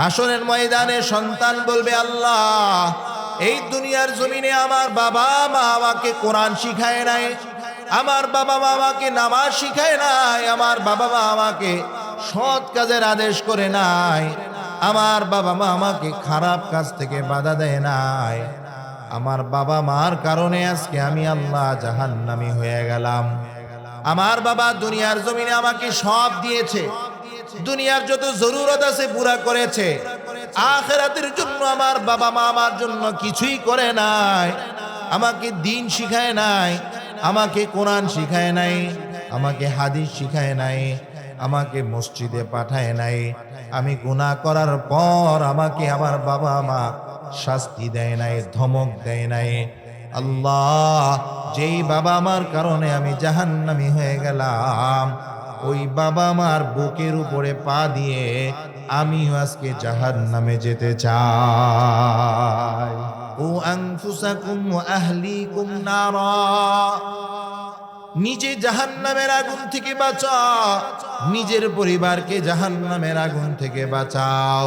হাসরের ময়দানে সন্তান বলবে, আল্লাহ, এই দুনিয়ার জমিনে আমার বাবা মা আমাকে কোরআন শিখায় নাই, আমার বাবা মা আমাকে নামাজ শিখায় নাই, আমার বাবা মা আমাকে সৎ কাজের আদেশ করে নাই, আমার বাবা মা আমাকে খারাপ কাজ থেকে বাধা দেয় নাই। আমার বাবা মার কারণে আজকে আমি আল্লাহ জাহান্নামী হয়ে গেলাম। আমার বাবা দুনিয়ার জমিনে আমাকে সব দিয়েছে, দুনিয়ার যত জরুরত আছে পুরা করেছে, আখিরাতের জন্য আমার বাবা মা আমার জন্য কিছুই করে নাই। আমাকে দ্বীন শিখায় নাই, আমাকে কোরআন শিখায় নাই, আমাকে হাদিস শিখায় নাই, আমাকে মসজিদে পাঠায় নাই। আমি গুনাহ করার পর আমাকে আমার বাবা মা শাস্তি দেয় নাই, ধমক দেয় নাই। আল্লাহ, যেই বাবা মার কারণে আমি জাহান্নামী হয়ে গেলাম, ওই বাবা মার বুকের উপরে পা দিয়ে আমিও আজকে জাহান্নামে যেতে চাই। ও আনফুসাকুম ওয়া আহলিকুম নারা, নিজে জাহান্নামের আগুন থেকে বাঁচাও, নিজের পরিবারকে জাহান্নামের আগুন থেকে বাঁচাও।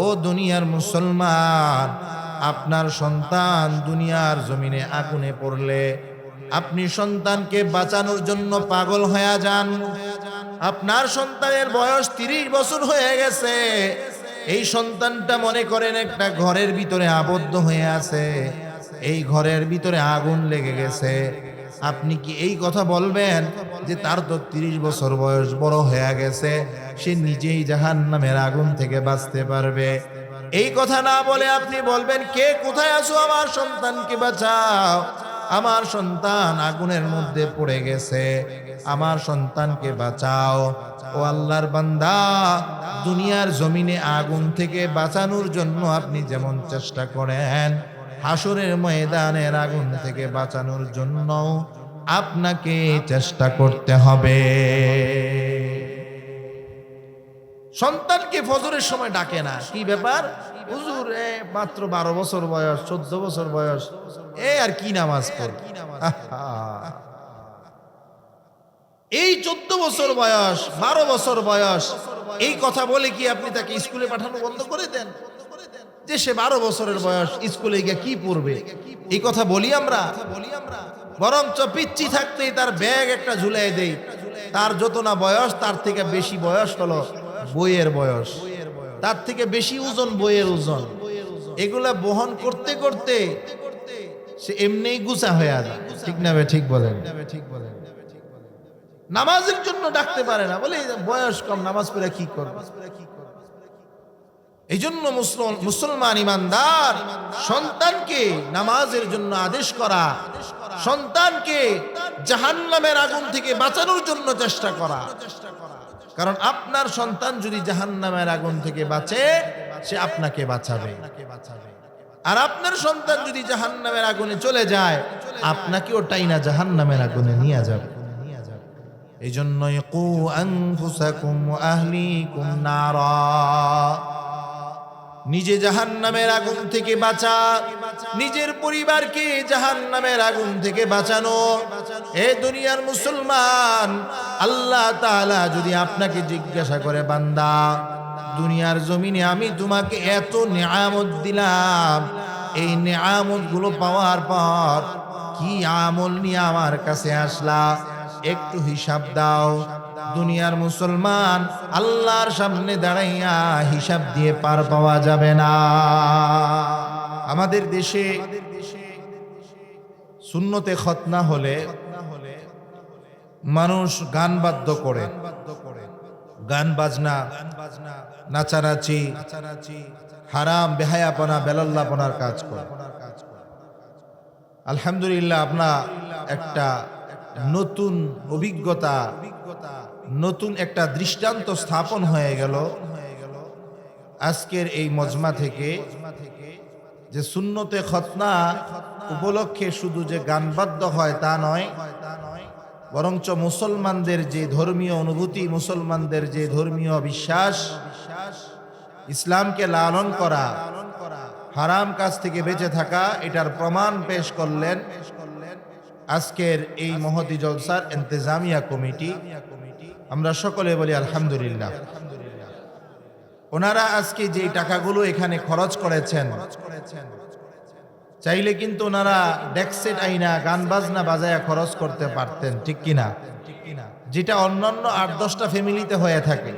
ও দুনিয়ার মুসলমান, আপনার সন্তান দুনিয়ার জমিনে আগুনে পড়লে আপনি সন্তানকে বাঁচানোর জন্য পাগল হয়ে যান। আপনার সন্তানের বয়স 30 বছর হয়ে গেছে, এই সন্তানটা মনে করেন একটা ঘরের ভিতরে আবদ্ধ হয়ে আছে, এই ঘরের ভিতরে আগুন লেগে গেছে। আপনি কি এই কথা বলবেন যে তার তো 30 বছর বয়স, বড় হয়ে গেছে, সে নিজেই জাহান্নামের আগুন থেকে বাঁচতে পারবে? এই কথা না বলে আপনি বলবেন, কে কোথায় আছো, আমার সন্তানকে বাঁচাও, আমার সন্তান আগুনের মধ্যে পড়ে গেছে, আমার সন্তানকে বাঁচাও। ও আল্লাহর বান্দা, দুনিয়ার জমিনে আগুন থেকে বাঁচানোর জন্য আপনি যেমন চেষ্টা করেন, হাসরের ময়দানের আগুন থেকে বাঁচানোর জন্য আপনাকে চেষ্টা করতে হবে। সন্তানকে ফজরের সময় ডাকে না, কি ব্যাপার হুজুর, মাত্র 12 বছর বয়স, 14 বছর বয়স, আর কি নামাজ পড়। এই 14 বছর বয়স, 12 বছর বয়স, এই কথা বলে কি আপনি তাকে স্কুলে পাঠানো বন্ধ করে দেন? যে সে 12 বছরের বয়স, স্কুলে গিয়ে কি পড়বে, এই কথা বলি আমরা? বরঞ্চ পিচ্ছি থাকতেই তার ব্যাগ একটা ঝুলাই দেই। তার যত না বয়স, তার থেকে বেশি বয়স হলো বইয়ের বয়স, তার থেকে বেশি ওজন বইয়ের ওজন। এগুলা বহন করতে করতে সে এমনিই গুছা হয়ে যায়। ঠিক না? ঠিক বলেন। নামাজের জন্য ডাকতে পারে না, বলে বয়স কম, নামাজ পড়ে কি করবে? এই জন্য মুসলমান ইমানদার সন্তানকে নামাজের জন্য আদেশ করা, সন্তানকে জাহান্নামের আগুন থেকে বাঁচানোর জন্য চেষ্টা করা। কারণ আপনার সন্তান যদি জাহান্নামের আগুন থেকে বাঁচে, সে আপনাকে বাঁচাবে। আর আপনার সন্তান যদি জাহান্নামের আগুনে চলে যায়, আপনাকেও টাইনা জাহান্নামের আগুনে নিয়ে যাবে। এই জন্যই কু আনফুসাকুম ওয়া আহলিকুম নারা, নিজে জাহান্নামের আগুন থেকে বাঁচা, নিজের পরিবারকে জাহান্নামের আগুন থেকে বাঁচানো। এ দুনিয়ার মুসলমান, আল্লাহ তাআলা যদি আপনাকে জিজ্ঞাসা করে, বান্দা, দুনিয়ার জমিনে আমি তোমাকে এত নিয়ামত দিলাম, এই নিয়ামত গুলো পাওয়ার পর কি আমল নিয়ে আমার কাছে আসলা, একটু হিসাব দাও। দুনিয়ার মুসলমান, আল্লাহর সামনে দাঁড়াইয়া হিসাব দিয়ে পার পাওয়া যাবে না। আমাদের দেশে সুন্নতে খতনা হলে মানুষ গান বাদ্য করে, গান বাজনা, নাচানাচি, হারাম বেহায়াপনা বেলাল্লাপনার কাজ করে। আলহামদুলিল্লাহ, আপনার একটা নতুন অভিজ্ঞতা, নতুন একটা দৃষ্টান্ত স্থাপন হয়ে গেল আজকের এই মজমা থেকে, যে সুন্নতে খতনা উপলক্ষে শুধু যে গানবাদ্য হয় তা নয়, বরঞ্চ মুসলমানদের যে ধর্মীয় অনুভূতি, মুসলমানদের যে ধর্মীয় বিশ্বাস, ইসলামকে লালন করা, হারাম কাজ থেকে বেঁচে থাকা, এটার প্রমাণ পেশ করলেন আজকের এই মহতি জলসার ইন্তেজামিয়া কমিটি। আমরা সকলে বলি আলহামদুলিল্লাহ। ওনারা আজকে যে টাকাগুলো এখানে খরচ করেছেন, চাইলে কিন্তু ওনারা ডেক্সেট আইনা গান বাজনা বাজায়া খরচ করতে পারতেন, ঠিক কিনা? যেটা অন্যান্য ৮-১০টা ফ্যামিলিতে হয়ে থাকে।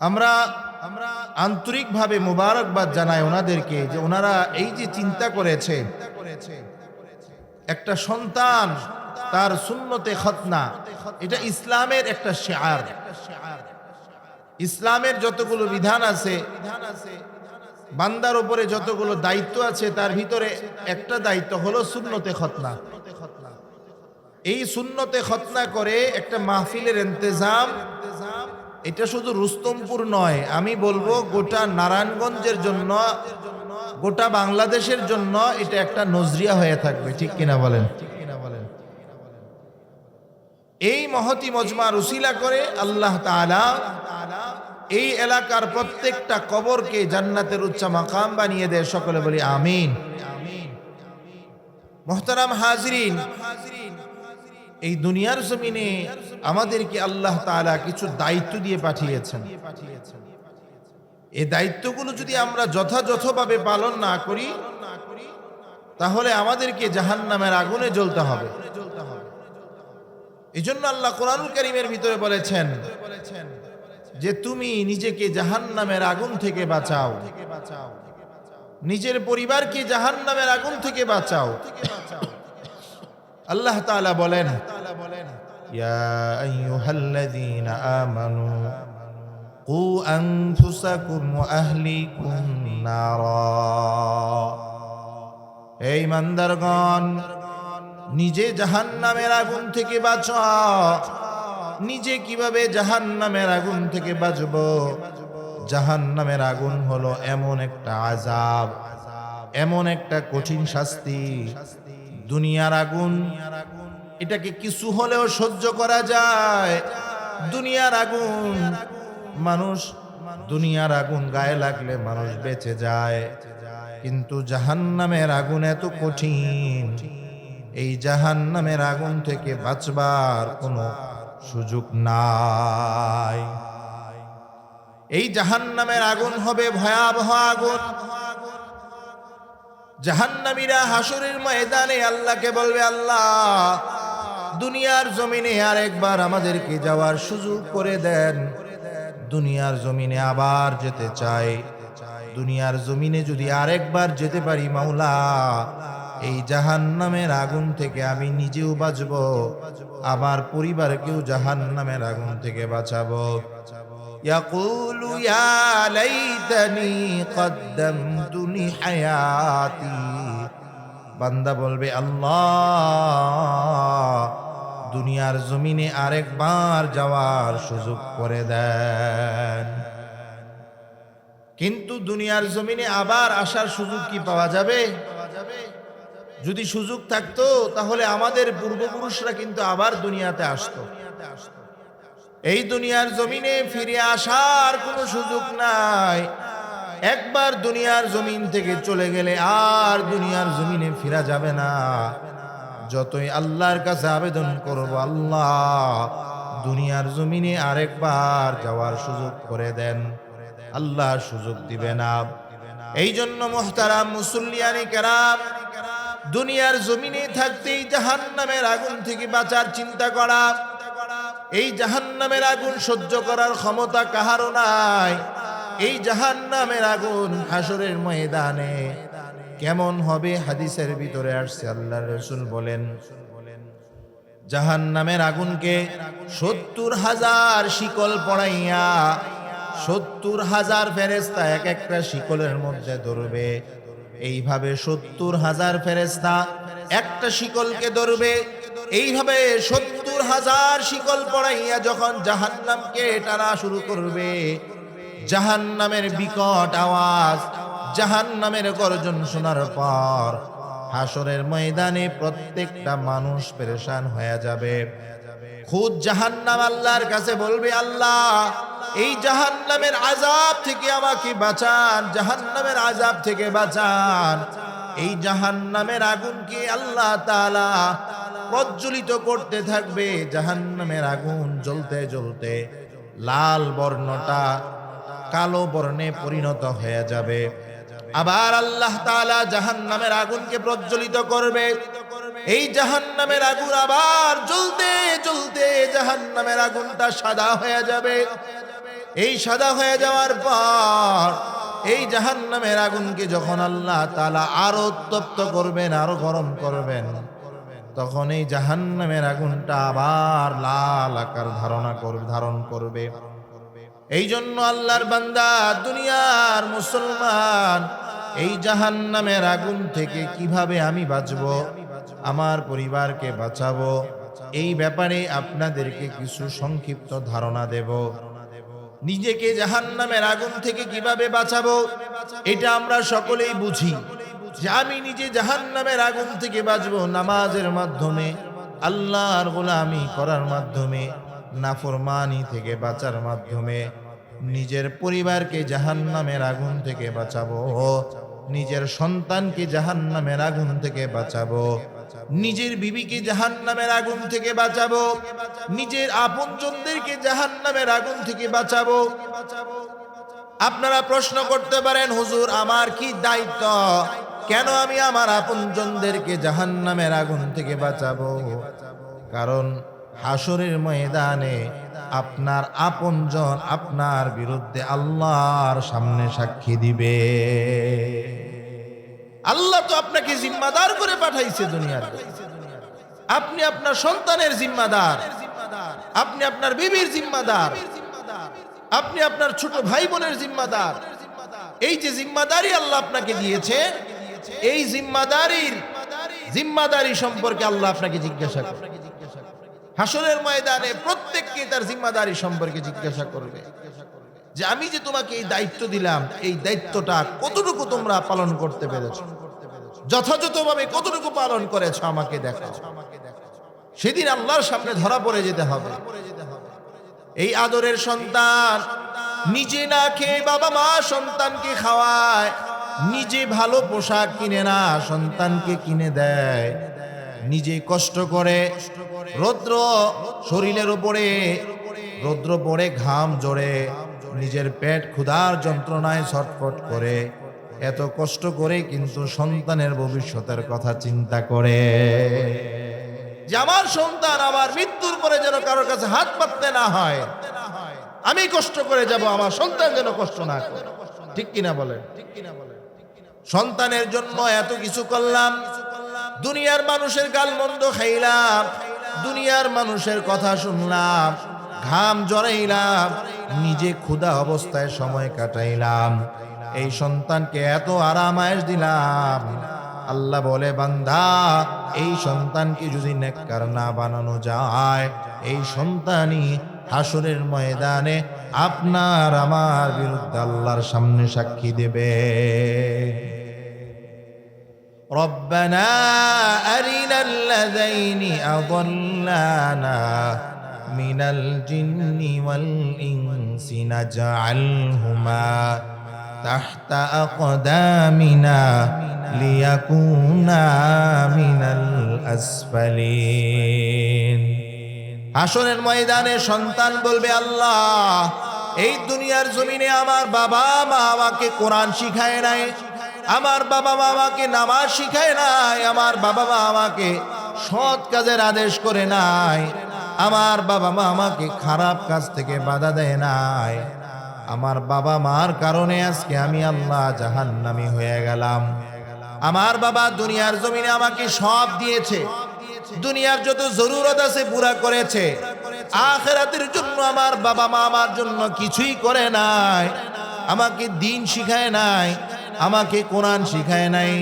আমরা আন্তরিকভাবে মোবারকবাদ জানাই ওনাদেরকে যে ওনারা এই যে চিন্তা করেছে, একটা সন্তান তার সুন্নতে খতনা, এটা ইসলামের একটা শিআর। ইসলামের যতগুলো বিধান আছে, বান্দার উপরে যতগুলো দায়িত্ব আছে, তার ভিতরে একটা দায়িত্ব হলো সুন্নতে খতনা। এই সুন্নতে খতনা করে একটা মাহফিলের ইন্তেজাম, এটা শুধু রুস্তমপুর নয়, আমি বলবো গোটা নারায়ণগঞ্জের জন্য, গোটা বাংলাদেশের জন্য এটা একটা নজরিয়া হয়ে থাকবে, ঠিক কিনা বলেন? এই মহতি মজমার উসিলা করে আল্লাহ তাআলা এই এলাকার প্রত্যেকটা কবরকে জান্নাতের উচ্চ মাকাম বানিয়ে দেয়। সকলে বলি আমিন। মুহতারাম হাজিরিন, এই দুনিয়ার জমিনে আমাদেরকে আল্লাহ তাআলা কিছু দায়িত্ব দিয়ে পাঠিয়েছেন। এই দায়িত্বগুলো যদি আমরা যথাযথভাবে পালন না করি, তাহলে আমাদেরকে জাহান্নামের আগুনে জ্বলতে হবে। এই জন্য আল্লাহ কোরআনুল কারীমের ভিতরে বলেছেন যে তুমি নিজেকে জাহান্নামের আগুন থেকে বাঁচাও, নিজের পরিবারকে জাহান্নামের আগুন থেকে বাঁচাও। আল্লাহ তাআলা বলেন, ইয়া আইয়ুহাল্লাযীনা আমানু কু আনফুসাকুম ওয়া আহলিকুম নারা। হে ইমানদারগণ, নিজে জাহান্নামের আগুন থেকে বাঁচাও। নিজে কিভাবে জাহান্নামের আগুন থেকে বাঁচবো? জাহান্নামের আগুন হলো এমন একটা আযাব, এমন একটা কঠিন শাস্তি। দুনিয়ার আগুন, এটাকে কিছু হলেও সহ্য করা যায়। দুনিয়ার আগুন, মানুষ, দুনিয়ার আগুন গায়ে লাগলে মানুষ বেঁচে যায়, কিন্তু জাহান্নামের আগুন এত কঠিন, এই জাহান্নামের আগুন থেকে বাঁচবার কোনো সুযোগ নাই। এই জাহান্নামের আগুন হবে ভয়াবহ আগুন। জাহান্নামীরা হাসরের ময়দানে আল্লাহকে বলবে, আল্লাহ, দুনিয়ার জমিনে আরেকবার আমাদেরকে যাওয়ার সুযোগ করে দেন। দুনিয়ার জমিনে আবার যেতে চাই। দুনিয়ার জমিনে যদি আরেকবার যেতে পারি মাওলা, এই জাহান্নামের আগুন থেকে আমি নিজেও বাঁচব, আমার পরিবারকেও জাহান্নামের আগুন থেকে বাঁচাবো। ইয়াকুলু ইয়া লাইতানি কদ্দামতু লিহায়াতি। বান্দা বলবে, আল্লাহ, দুনিয়ার জমিনে আরেকবার যাওয়ার সুযোগ করে দেন। কিন্তু দুনিয়ার জমিনে আবার আসার সুযোগ কি পাওয়া যাবে? যদি সুযোগ থাকতো তাহলে আমাদের পূর্বপুরুষরা কিন্তু আবার দুনিয়াতে আসতো। এই দুনিয়ার জমিনে ফিরে আসার কোনো সুযোগ নাই। একবার দুনিয়ার জমিন থেকে চলে গেলে আর দুনিয়ার জমিনে ফিরা যাবে না। যতই আল্লাহর কাছে আবেদন করব, আল্লাহ, দুনিয়ার জমিনে আরেকবার যাওয়ার সুযোগ করে দেন, আল্লাহ সুযোগ দিবে না। এই জন্য মুহতারাম মুসল্লিয়ানে কেরাম, দুনিয়ার জমিনে থাকতেই জাহান্নামের আগুন থেকে বাঁচার চিন্তা করা। এই জাহান্নামের আগুন সহ্য করার ক্ষমতা কাহারও নাই। এই জাহান্নামের আগুন হাসরের ময়দানে কেমন হবে? হাদিসের ভিতরে আসছে, আল্লাহর রাসূল বলেন, জাহান্নামের আগুনকে ৭০,০০০ শিকল পড়াইয়া ৭০,০০০ ফেরেশতা এক একটা শিকলের মধ্যে ধরবে। এইভাবে ৭০,০০০ ফেরেশতা একটা শিকলকে ধরবে। এইভাবে ৭০,০০০ শিকল পড়াইয়া যখন জাহান্নামকে টানা শুরু করবে, জাহান্নামের বিকট আওয়াজ, জাহান্নামের গর্জন শোনার পর হাসরের ময়দানে প্রত্যেকটা মানুষ পেরেশান হয়ে যাবে। খুদ জাহান্নাম আল্লাহর কাছে বলবে, আল্লাহ, এই জাহান্নামের আযাব থেকে আমাকে বাঁচান, জাহান্নামের আযাব থেকে বাঁচান। এই জাহান্নামের আগুনকে আল্লাহ তাআলা প্রজ্বলিত করতে থাকবে। জাহান্নামের আগুন জ্বলতে জ্বলতে লাল বর্ণটা কালো বর্ণে পরিণত হয়ে যাবে। আবার আল্লাহ তাআলা জাহান্নামের আগুনকে প্রজ্বলিত করবে। এই জাহান্নামের আগুন আবার জ্বলতে জ্বলতে জাহান্নামের আগুনটা সাদা হয়ে যাবে। এই সাদা হয়ে যাওয়ার পর এই জাহান্নামের আগুনকে যখন আল্লাহ তাআলা আরো উত্তপ্ত করবেন, আরো গরম করবেন, তখন এই জাহান্নামের আগুনটা আবার লাল আকার ধারণ করবে। এই জন্য আল্লাহর বান্দা, দুনিয়ার মুসলমান, এই জাহান্নামের আগুন থেকে কিভাবে আমি বাঁচবো, আমার পরিবারকে বাঁচাবো, এই ব্যাপারে আপনাদেরকে কিছু সংক্ষিপ্ত ধারণা দেব। নিজেকে জাহান্নামের আগুন থেকে কিভাবে বাঁচাবো এটা আমরা সকলেই বুঝি, যে আমি নিজে জাহান্নামের আগুন থেকে বাঁচবো নামাজের মাধ্যমে, আল্লাহর গোলামি করার মাধ্যমে, নাফরমানি থেকে বাঁচার মাধ্যমে। নিজের পরিবারকে জাহান্নামের আগুন থেকে বাঁচাবো, নিজের সন্তানকে জাহান্নামের আগুন থেকে বাঁচাবো, নিজের বিবিকে জাহান্নামের আগুন থেকে বাঁচাবো, নিজের আপনজনদেরকে জাহান্নামের আগুন থেকে বাঁচাবো। আপনারা প্রশ্ন করতে পারেন, হুজুর আমার কি দায়িত্ব, কেন আমি আমার আপনজনদেরকে জাহান্নামের আগুন থেকে বাঁচাবো? কারণ হাসরের ময়দানে আপনার আপনজন আপনার বিরুদ্ধে আল্লাহর সামনে সাক্ষী দিবে। আল্লাহ তো আপনাকে জিম্মাদার করে পাঠাইছে দুনিয়াতে। আপনি আপনার সন্তানের জিম্মাদার, আপনি আপনার বিবির জিম্মাদার, আপনি আপনার ছোট ভাই বোনের জিম্মাদার। এই যে জিম্মাদারি আল্লাহ আপনাকে দিয়েছে, এই জিম্মাদারি সম্পর্কে আল্লাহ আপনাকে জিজ্ঞাসা করবে। হাসরের ময়দানে প্রত্যেককে তার জিম্মাদারি সম্পর্কে জিজ্ঞাসা করবে, যে আমি যে তোমাকে এই দায়িত্ব দিলাম, এই দায়িত্বটা কতটুকু তোমরা পালন করতে পেরেছো, যথাযথভাবে কতটুকু পালন করেছো আমাকে দেখাও। সেদিন আল্লাহর সামনে ধরা পড়ে যেতে হবে। এই আদরের সন্তান নিজে না খেয়ে বাবা মা সন্তানকে খাওয়ায়, নিজে ভালো পোশাক কিনে না সন্তানকে কিনে দেয়, নিজে কষ্ট করে রৌদ্র শরীরের উপরে রৌদ্র পড়ে ঘাম জড়ে নিজের পেট ক্ষুধার যন্ত্রণায় ছটফট করে, এত কষ্ট করে কিন্তু সন্তানের ভবিষ্যতের কথা চিন্তা করে, যে আমার সন্তান আমার মৃত্যুর পরে যেন কারোর কাছে হাত পাততে না হয়, আমি কষ্ট করে যাব, আমার সন্তান যেন কষ্ট না করে। ঠিক কিনা বলেন? সন্তানের জন্য এত কিছু করলাম, দুনিয়ার মানুষের গালমন্দ খাইলাম, দুনিয়ার মানুষের কথা শুনলাম, ঘাম জড়াইলাম, নিজে ক্ষুধা অবস্থায় সময় কাটাইলাম, এই সন্তানকে এত আরামায়েশ দিলাম। আল্লাহ বলে, বান্দা এই সন্তানকে যদি নেককার না বানানো যায়, এই সন্তানই হাসরের ময়দানে আপনার আমার বিরুদ্ধে আল্লাহর সামনে সাক্ষী দেবে। রব্বানা আরিনাল লাযাইনি আযাল্লানা মিনাল জিন্নি ওয়াল ইনসি নাজআলহুমা তাহতা আকদামিনা লিয়াকুনা মিনাল আসফালিন। হাসরের ময়দানে সন্তান বলবে, আল্লাহ এই দুনিয়ার জমিনে আমার বাবা মা আমাকে কোরআন শিখায় নাই, আমার বাবা মা আমাকে নামাজ শিখায় নাই, আমার বাবা মা আমাকে সৎ কাজের আদেশ করে নাই, আমার বাবা মা আমাকে খারাপ কাজ থেকে বাধা দেয় নাই, আমার বাবা মার কারণে আজকে আমি আল্লাহ জাহান্নামী হয়ে গেলাম। আমার বাবা দুনিয়ার জমিনে আমাকে সব দিয়েছে, দুনিয়ার যত জরুরত আছে পুরা করেছে, আখিরাতের জন্য আমার বাবা মা আমার জন্য কিছুই করে নাই, আমাকে দ্বীন শিখায় নাই, আমাকে কোরআন শিখায় নাই,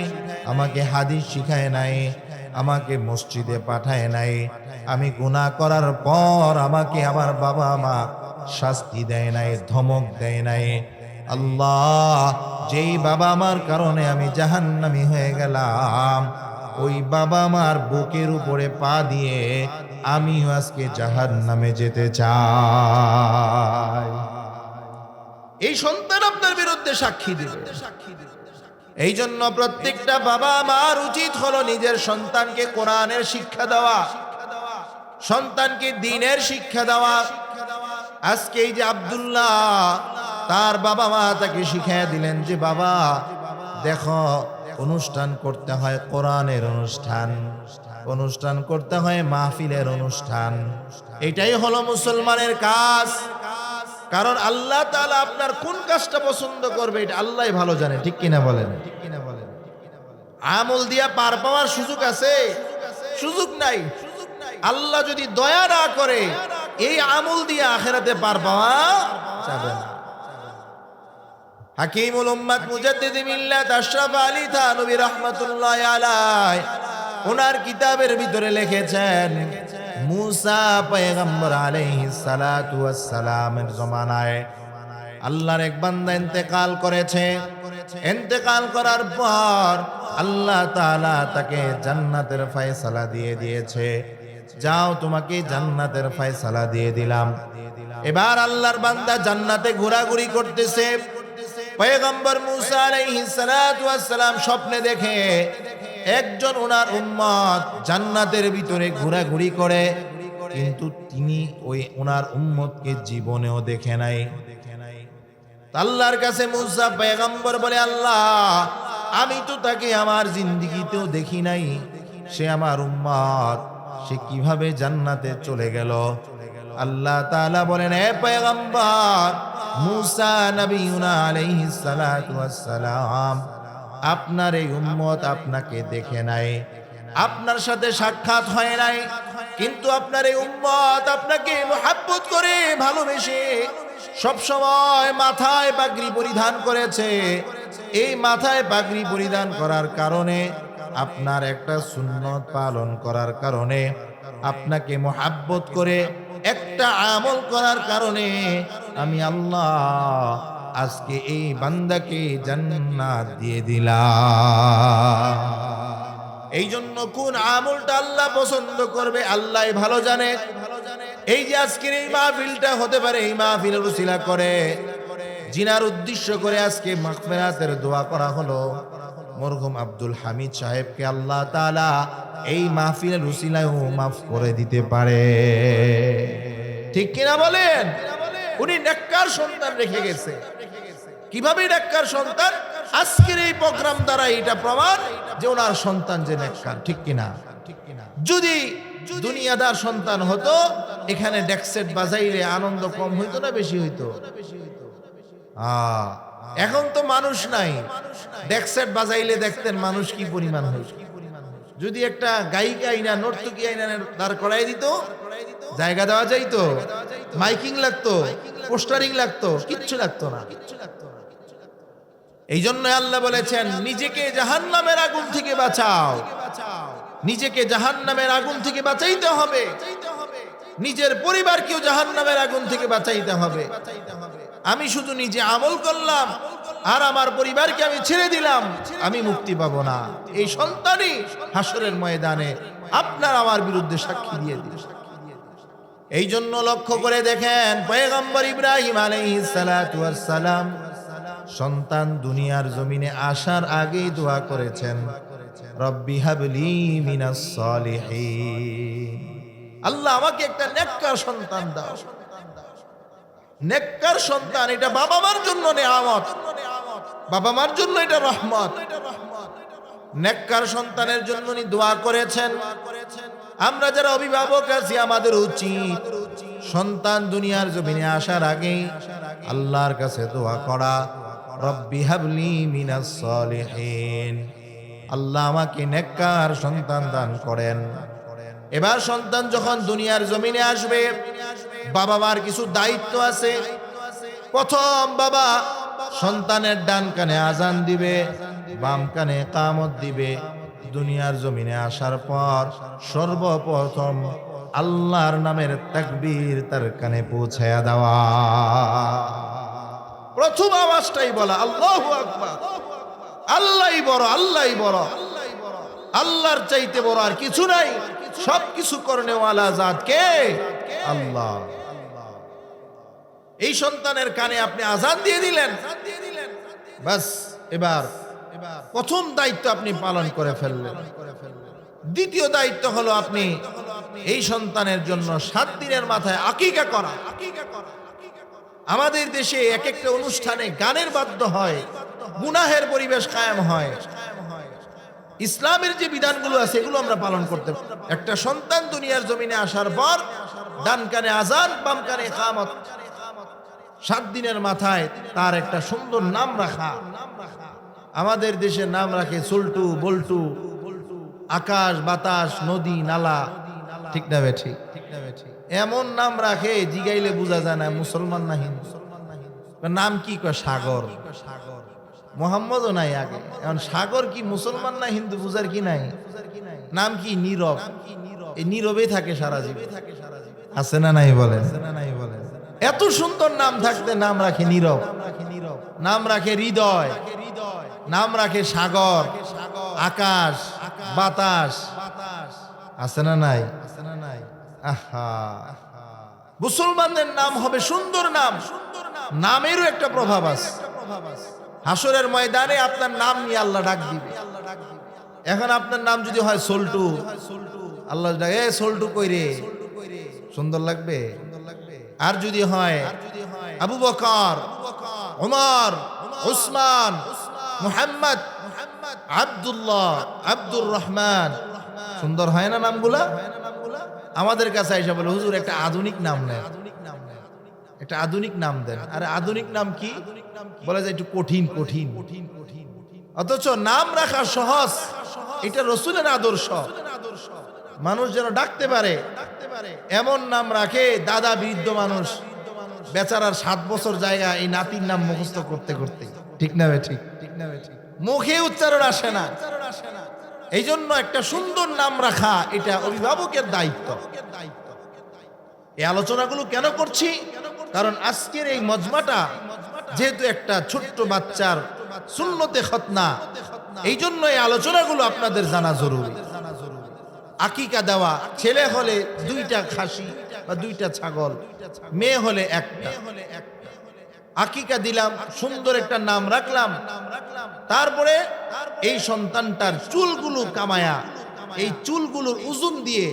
আমাকে হাদিস শিখায় নাই, আমাকে মসজিদে পাঠায় নাই। আমি গুনাহ করার পর আমাকে আমার বাবা মা শাস্তি দেয় নাই, ধমক দেয় নাই। আল্লাহ যেই বাবা মার কারণে আমি জাহান্নামী হয়ে গেলাম, ওই বাবা মার বুকের উপরে পা দিয়ে আমিও আজকে জাহান্নামে যেতে চাই। এই সন্তান আপনার বিরুদ্ধে সাক্ষী দিবে। এই জন্য প্রত্যেকটা বাবা মার উচিত হলো নিজের সন্তানকে কোরআনের শিক্ষা দেওয়া, সন্তানকে দ্বীনের শিক্ষা দেওয়া। আজকে এই যে আব্দুল্লাহ, তার বাবা মা তাকে শিখিয়ে দিলেন যে বাবা দেখো, অনুষ্ঠান করতে হয় কোরআনের অনুষ্ঠান, অনুষ্ঠান করতে হয় মাহফিলের অনুষ্ঠান। এটাই হলো মুসলমানের কাজ। কারণ আল্লাহ তাআলা আপনার কোন কাজটা পছন্দ করবে এটা আল্লাহই ভালো জানে, ঠিক কিনা বলেন? আমল দিয়া পার পাওয়ার সুযোগ আছে? সুযোগ নাই। আল্লাহ যদি দয়া না করে এই আমল দিয়ে আখিরাতে পার পাওয়া যাবে না। হাকিমুল উম্মাত মুজাদ্দিদ মিল্লাত আশরাফ আলী থানভী রাহমাতুল্লাহি আলাইহি ওনার কিতাবের ভিতরে লিখেছেন, মুসা পয়গম্বর আলাইহিস সালাতু ওয়াস সালামের জমানায় আল্লাহর এক বান্দা ইন্তেকাল করেছে। ইন্তেকাল করার পর আল্লাহ তাআলা তাকে জান্নাতের ফয়সালা দিয়ে দিয়েছে। যাও, তোমাকে জান্নাতের ফয়সালা দিয়ে দিলাম। এবার আল্লাহর বান্দা জান্নাতে ঘোরাঘুরি করতেছে। পয়গম্বর মুসা আলাইহিস সালাতু ওয়াস সালাম স্বপ্নে দেখে একজন ওনার উম্মত জান্নাতের ভিতরে ঘোরাঘুরি করে, কিন্তু তিনি ওই ওনার উম্মতকে জীবনেও দেখে নাই। আল্লাহর কাছে মুসা পয়গম্বর বলে, আল্লাহ আমি তো তাকে আমার জিন্দেগিতেও দেখি নাই, সে আমার উম্মত, সে কিভাবে জান্নাতে চলে গেল? আল্লাহ তাআলা বলেন, হে পয়গম্বর মুসা নবিয়ুনা আলাইহিস সালাতু ওয়াস সালাম, আপনার এই উম্মত আপনাকে দেখে নাই, আপনার সাথে সাক্ষাৎ হয় নাই, কিন্তু আপনার এই উম্মত আপনাকে মুহাব্বত করে ভালোবেসে সব সময় মাথায় পাগড়ি পরিধান করেছে। এই মাথায় পাগড়ি পরিধান করার কারণে, আপনার একটা সুন্নত পালন করার কারণে, আপনাকে মুহাব্বত করে একটা আমল করার কারণে আমি আল্লাহ আজকে এই বান্দাকে জান্নাত দিয়ে দিলাম। এই জন্য কোন আমলটা আল্লাহ পছন্দ করবে আল্লাহই ভালো জানে। এই যে আজকের এই মাহফিলটা হতে পারে, এই মাহফিলের উসিলা করে জিনার উদ্দেশ্য করে আজকে মাগফিরাতের দোয়া করা হলো। মরহুম আব্দুল হামিদ সাহেবকে আল্লাহ তাআলা এই মাহফিলের উসিলায় মাফ করে দিতে পারে, ঠিক কিনা বলেন? উনি নেককার সন্তান রেখে গেছে। কিভাবে নেককার সন্তান? আজকের এই প্রোগ্রাম দ্বারা এটা প্রমাণ যে ওনার সন্তান যে নেককার, ঠিক কিনা? যদি দুনিয়াদার সন্তান হতো, এখানে ডেকসেট বাজাইলে আনন্দ কম হইতো না বেশি হইতো? এখন তো মানুষ নাই, ডেকসেট বাজাইলে দেখতেন মানুষ কি পরিমাণ হইত। যদি একটা গায়িকা আইনা নর্তকী আইনা দাঁড় করাই দিত, জায়গা দেওয়া যাইতো? মাইকিং লাগতো, পোস্টারিং লাগতো? কিচ্ছু লাগতো না। এই জন্য আল্লাহ বলেছেন, নিজেকে জাহান্নামের আগুন থেকে বাঁচাও। নিজেকে জাহান্নামের আগুন থেকে বাঁচাইতে হবে, নিজের পরিবারকেও জাহান্নামের আগুন থেকে বাঁচাইতে হবে। আমি শুধু নিজে আমল করলাম আর আমার পরিবারকে আমি ছেড়ে দিলাম, আমি মুক্তি পাবো না। এই সন্তানই হাসরের ময়দানে আপনার আমার বিরুদ্ধে সাক্ষী দিয়ে দিল। এই জন্য লক্ষ্য করে দেখেন, পয়গম্বর ইব্রাহিম আলাইহিস সালাতু ওয়াস সালাম সন্তান দুনিয়ার জমিনে আসার আগেই দোয়া করেছেন, রব্বি হাবলি মিনাস সালিহিন, আল্লাহ আমাকে একটা নেককার সন্তান দাও। নেককার সন্তান এটা বাবা মার জন্য নেয়ামত, বাবা মার জন্য এটা রহমত। নেককার সন্তানের জন্য উনি দোয়া করেছেন। আমরা যারা অভিভাবক আছি, আমাদের উচিত সন্তান দুনিয়ার জমিনে আসার আগেই আল্লাহর কাছে দোয়া করা, রব্বি হাবলি মিনাস সালিহিন, আল্লাহ আমাকে নেককার সন্তান দান করেন। এবার সন্তান যখন দুনিয়ার জমিনে আসবে, বাবা মার কিছু দায়িত্ব আছে। প্রথম, বাবা সন্তানের ডান কানে আজান দিবে, বাম কানে ইকামত দিবে। দুনিয়ার জমিনে আসার পর সর্বপ্রথম আল্লাহর নামের তাকবীর তার কানে পৌঁছায়া দেওয়া। প্রথম আওয়াজটাই বলা আল্লাহু আকবার, আল্লাহই বড়, আল্লাহই বড়, আল্লাহর চাইতে বড় আর কিছু নাই। সবকিছু করনেওয়ালা জাত কে? আল্লাহ। এই সন্তানের কানে আপনি আজান দিয়ে দিলেন, বাস এবার প্রথম দায়িত্ব আপনি পালন করে ফেললেন। দ্বিতীয় দায়িত্ব হলো আপনি এই সন্তানের জন্য 7 দিনের মাথায় আকিকা করা। আমাদের দেশে এক একটা অনুষ্ঠানে গানের বাদ্য হয়, গুনাহের পরিবেশ কায়েম হয়। ইসলামের যে বিধানগুলো আছে এগুলো আমরা পালন করতে পারি। একটা সন্তান দুনিয়ার জমিনে আসার পর ডান কানে আজান, বাম কানে ইকামত, 7 দিনের মাথায় তার একটা সুন্দর নাম রাখা। আমাদের দেশে নাম রাখে চল্টু, বল্টু, আকাশ বাতাস, নদী নালা, ঠিক না বেঠি? এমন নাম রাখে জিগাইলে বোঝা যায় না মুসলমান না হিন্দু। নাম কি কয়? সাগর। মোহাম্মদও নাই আগে, এখন সাগর কি মুসলমান না হিন্দু বুঝার কি নাই? নাম কি? নীরব। এই নীরবেই থাকে সারা জীবন, আছে না নাই বলেন? এত সুন্দর নাম থাকতে নাম রাখে নীরব, নাম রাখে হৃদয়, নাম রাখে সাগর, আকাশ বাতাস, আছে না নাই? আহা, মুসলমানদের নাম হবে সুন্দর নাম। নামেরও একটা প্রভাব আছে। হাসরের ময়দানে আপনার নাম নিয়ে আল্লাহ ডাক দিবে। এখন আপনার নাম যদি হয় সল্টু, আল্লাহ ডাক, এ সল্টু কই রে, সুন্দর লাগবে। আর যদি হয় আবু বকর, ওমর, উসমান, মুহাম্মদ, আব্দুল্লাহ, আব্দুর রহমান, সুন্দর হয় না নামগুলা? আমাদের কাছে আইসা বলে, হুজুর একটা আধুনিক নাম নেন, একটা আধুনিক নাম দেন। আরে আধুনিক নাম কি? বলে যে একটু কঠিন কঠিন। অথচ নাম রাখা সহজ, এটা রসুলের আদর্শ। মানুষ যেন ডাকতে পারে এমন নাম রাখে। দাদা বৃদ্ধ মানুষ বেচারার 7 বছর জায়গা এই নাতির নাম মুখস্থ করতে করতে, ঠিক না বে ঠিক? মুখে উচ্চারণ আসে না। এই জন্য একটা সুন্দর নাম রাখা এটা অভিভাবকের দায়িত্ব। এই আলোচনাগুলো কেন করছি? কারণ আজকের এই মজমাটা যেহেতু একটা ছোট্ট বাচ্চার সুন্নতে খতনা, এই জন্য এই আলোচনাগুলো আপনাদের জানা জরুরি। আকিকা দেওয়া, ছেলে হলে 2টা খাসি বা 2টা ছাগল, মেয়ে হলে 1টা। আকিকা দিলাম, সুন্দর একটা নাম রাখলাম, তারপরে এই সন্তানটার চুলগুলো কামায়া, এই চুলগুলোর ওজন দিয়ে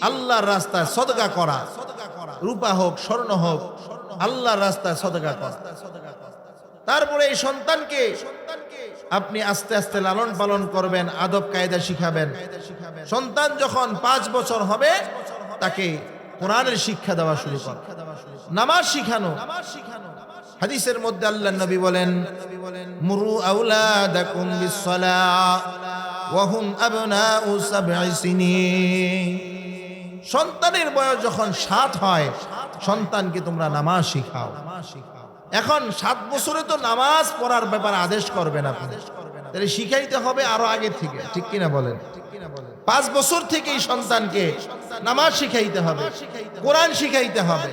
আল্লাহর রাস্তায় সদকা করা, রূপা হোক স্বর্ণ হোক, আল্লাহর রাস্তায় সদকা করা। তারপরে এই সন্তানকে আপনি আস্তে আস্তে লালন পালন করবেন, আদব কায়দা শিখাবেন। সন্তান যখন 5 বছর হবে তাকে কোরআনের শিক্ষা দেওয়া শুরু করা, নামাজ শিখানো। হাদিসের মধ্যে আল্লাহর নবী বলেন, মুরু আওলাদাকুম বিসসালাহ ওয়া হুম আবনাউ 7 সিনিন। সন্তানের বয়স যখন 7 হয়, সন্তানকে তোমরা নামাজ শিখাও। এখন 7 বছরে তো নামাজ পড়ার ব্যাপারে আদেশ করবেন আপনি, তাহলে শিখাইতে হবে আরো আগে থেকে, ঠিক কিনা বলেন? 5 বছর থেকেই সন্তানকে নামাজ শিখাইতে হবে, কোরআন শিখাইতে হবে।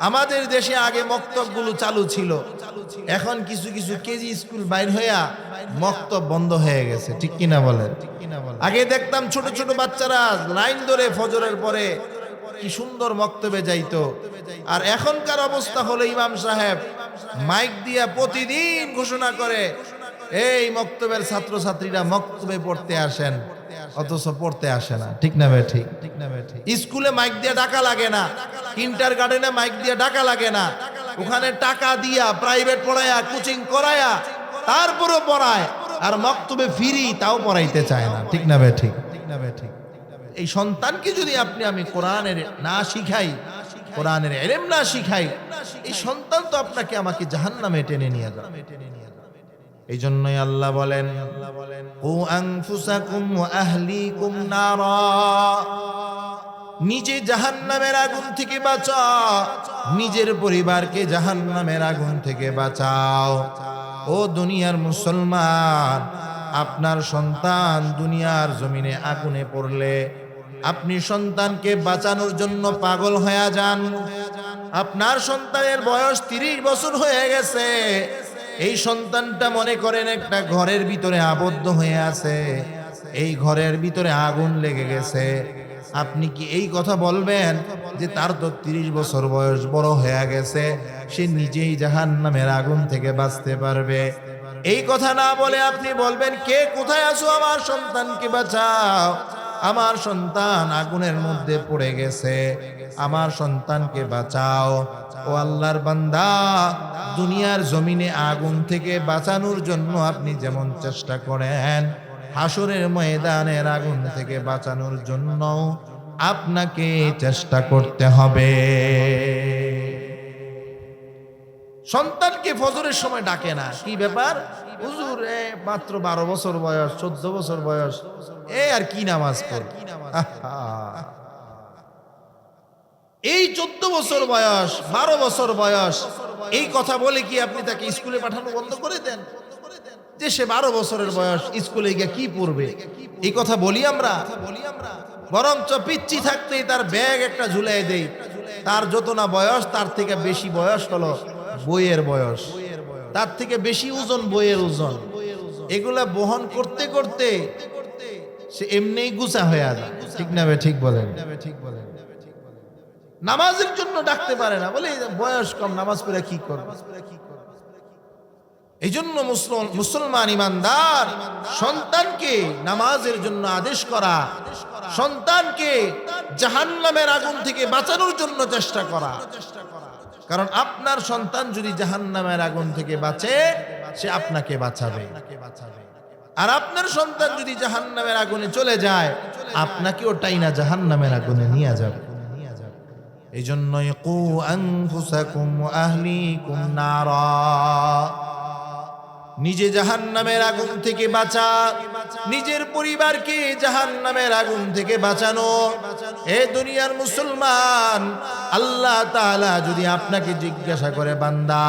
আমাদের দেশে আগে মক্তবগুলো চালু ছিল, এখন কিছু কিছু কেজি স্কুল বাইর হইয়া মক্তব বন্ধ হয়ে গেছে, ঠিক কিনা বলেন? আগে দেখতাম ছোট ছোট বাচ্চারা লাইন ধরে ফজরের পরে কি সুন্দর মক্তবে যাইতো। আর এখনকার অবস্থা হলো ইমাম সাহেব মাইক দিয়া প্রতিদিন ঘোষণা করে, এই মক্তবের ছাত্রছাত্রীরা মক্তবে পড়তে আসেন, অথচ পড়তে আসে না, ঠিক না বে ঠিক? স্কুলে মাইক দিয়ে ডাকা লাগে না, কিন্টার গার্ডেনে মাইক দিয়ে ডাকা লাগে না, ওখানে টাকা দিয়া প্রাইভেট পড়ায়া কোচিং করায়া তারপরও পড়ায়, আর মক্তবে ফ্রি তাও পড়াইতে চায় না, ঠিক না বে ঠিক? এই সন্তানকে যদি আমি কোরআনের না শিখাই, কোরআনের ইলম না শিখাই, এই সন্তান তো আপনাকে আমাকে জাহান্নামে টেনে নিয়ে যাবে। এই জন্যই আল্লাহ বলেন, ও আনফুসাকুম ওয়া আহলিকুম নারা, নিজে জাহান্নামের আগুন থেকে বাঁচাও, নিজের পরিবারকে জাহান্নামের আগুন থেকে বাঁচাও। ও দুনিয়ার মুসলমান, আপনার সন্তান দুনিয়ার জমিনে আগুনে পড়লে আপনি সন্তানকে বাঁচানোর জন্য পাগল হয়ে যান। আপনার সন্তানের বয়স 30 বছর হয়ে গেছে, এই সন্তানটা মনে করেন একটা ঘরের ভিতরে আবদ্ধ হয়ে আছে, এই ঘরের ভিতরে আগুন লেগে গেছে। আপনি কি এই কথা বলবেন যে তার তো 30 বছর বয়স, বড় হয়ে গেছে, সে নিজেই জাহান্নামের আগুন থেকে বাঁচতে পারবে? এই কথা না বলে আপনি বলবেন, কে কোথায় আছো, আমার সন্তানকে বাঁচাও। আমার সন্তান আগুনের মধ্যে পড়ে গেছে, আমার সন্তানকে বাঁচাও। ও আল্লাহর বান্দা, দুনিয়ার জমিনে আগুন থেকে বাঁচানোর জন্য আপনি যেমন চেষ্টা করেন, হাসরের ময়দানের আগুন থেকে বাঁচানোর জন্য আপনাকে চেষ্টা করতে হবে। সন্তানকে ফজরের সময় ডাকে না, কি ব্যাপার হুজুর? মাত্র 12 বছর বয়স, 14 বছর বয়স, আর কি নামাজ পড়। এই 14 বছর বয়স, 12 বছর বয়স, এই কথা বলে কি আপনি তাকে স্কুলে পাঠানো বন্ধ করে দেন? যে সে 12 বছরের বয়স, স্কুলে গিয়ে কি পড়বে, এই কথা বলি আমরা? বরঞ্চ পিচ্ছি থাকতেই তার ব্যাগ একটা ঝুলাই দেই। তার যত না বয়স, তার থেকে বেশি বয়স হলো বইয়ের বয়স, তার থেকে বেশি ওজন বইয়ের ওজন। এগুলা বহন করতে করতে সে এমনিই গুছা হয়ে যায়। ঠিক না? ঠিক বলেন। নামাজের জন্য ডাকতে পারে না, বলে বয়স কম, নামাজ পড়ে কি করবে? এই জন্য মুসলমান ইমানদার সন্তানকে নামাজের জন্য আদেশ করা, সন্তানকে জাহান্নামের আগুন থেকে বাঁচানোর জন্য চেষ্টা করা। কারণ আপনার সন্তান যদি জাহান্নামের আগুন থেকে বাঁচে, সে আপনাকে বাঁচাবে। আর আপনার সন্তান যদি জাহান্নামের আগুনে চলে যায়, আপনাকেও টাইনা জাহান্নামের আগুনে নিয়ে যাবে। এই জন্যই কু আনফুসাকুম ওয়া আহলিকুম নারা, নিজে জাহান্নামের আগুন থেকে বাঁচা, নিজের পরিবারকে জাহান্নামের আগুন থেকে বাঁচানো। এ দুনিয়ার মুসলমান, আল্লাহ তাআলা যদি আপনাকে জিজ্ঞাসা করে, বান্দা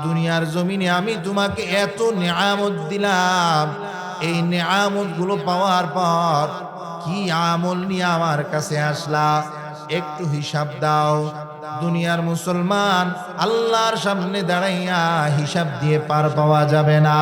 দুনিয়ার জমিনে আমি তোমাকে এত নিয়ামত দিলাম, এই নিয়ামত গুলো পাওয়ার পর কি আমল নিয়ে আমার কাছে আসলা, একটু হিসাব দাও। দুনিয়ার মুসলমান আল্লাহর সামনে দাঁড়াইয়া হিসাব দিয়ে পার পাওয়া যাবে না।